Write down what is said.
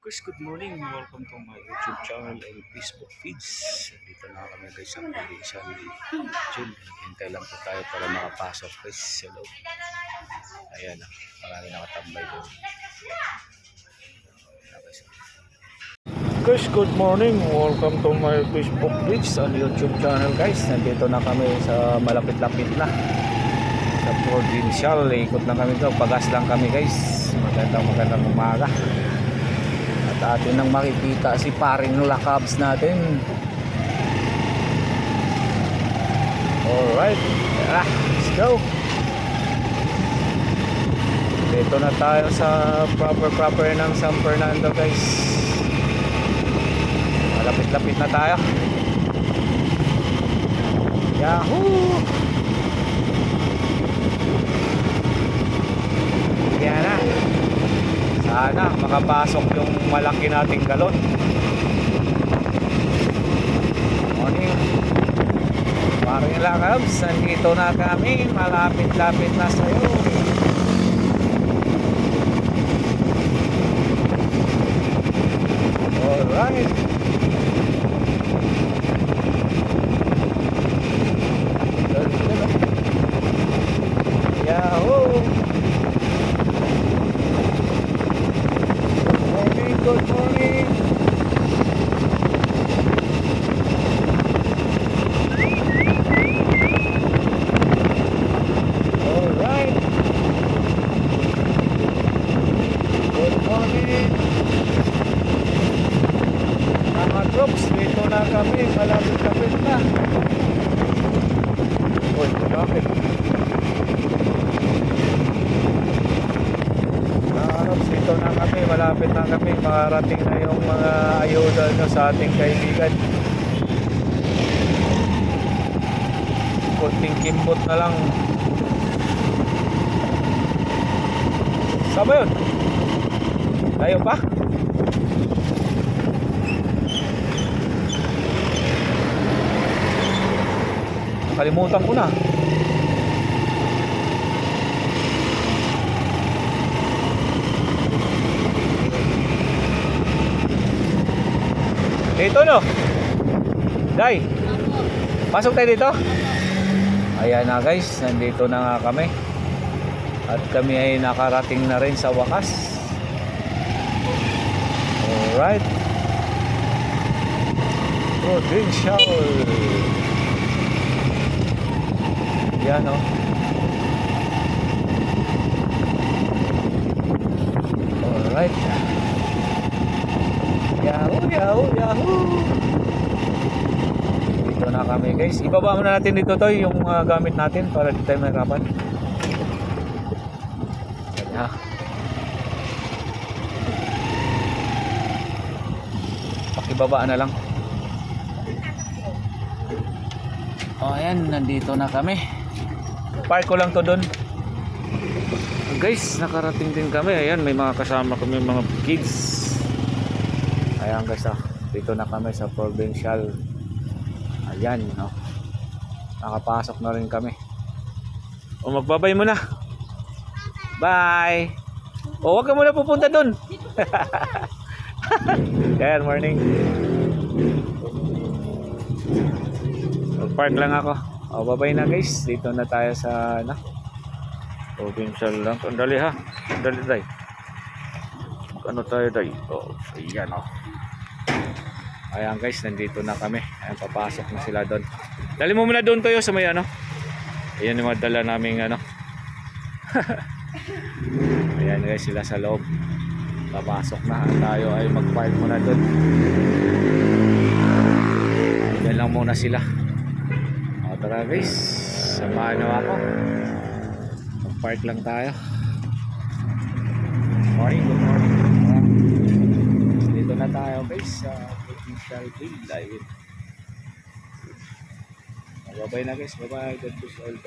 Guys, good morning. Welcome to my YouTube channel and Facebook feeds. Dito na kami guys sa probinsya ni June. Hintay lang po tayo para makapasok guys sa loob. Ayan na, marami nakatambay doon. Guys, good morning. Welcome to my Facebook feeds and YouTube channel guys. Nandito na kami sa malapit-lapit na sa provincial. Ikot na kami doon. Pagas lang kami guys. Magandang umaga. At atin nang makikita si paring lakabs natin. Alright, let's go. Dito na tayo sa proper ng San Fernando guys. Malapit-lapit na tayo. Yahoo! Yan na. Sana makapasok yung malaki nating galon. Morning. Paring lakabs, nandito na kami. Malapit-lapit na sa'yo. Alright. Yahoo! Good morning. All right. Good morning. Mga troops, dito na kami. Malapit-lapit na. Uy, malapit. Dito na kami, malapit na kami, makarating na yung mga ayuda nyo sa ating kaibigan. Kunting kimbot na lang. Saan ba yun? Tayo pa? Nakalimutan ko na. Dito no? Day, pasok tayo dito. Ayan na guys, nandito na nga kami. At kami ay nakarating na rin sa wakas. Alright. Provincial. Yan o. Alright. Yahoo, yahoo, yahoo. Dito na kami guys. Ibaba muna natin dito to yung gamit natin para di tayo mahirapan. Ayan. Pakibaba na lang. O ayan, nandito na kami. Park ko lang to doon. Guys, nakarating din kami. Ayan, may mga kasama kami, mga kids. Ayan guys, dito na kami sa provincial. Ayan, no. Nakapasok na rin kami. O magbabay muna. Bye. O wag ka muna pupunta dun. Ayan, morning. Mag-park lang ako. O bye-bye na guys. Dito na tayo sa provincial lang. Dali ha. Dali day. Ano tayo day? O, ayan o. Ayan guys, nandito na kami. Ayan, papasok na sila doon. Dali mo muna doon tayo sa may ano. Ayan yung madala naming ano. Ayan guys, sila sa loob. Papasok na. Tayo ay mag-park muna doon. Ayan lang muna sila. O tara guys, samahan nyo ako. Mag-park lang tayo. Morning, good morning. Dito na tayo guys sa provincial bill. Bye-bye na guys. Bye-bye. God bless all.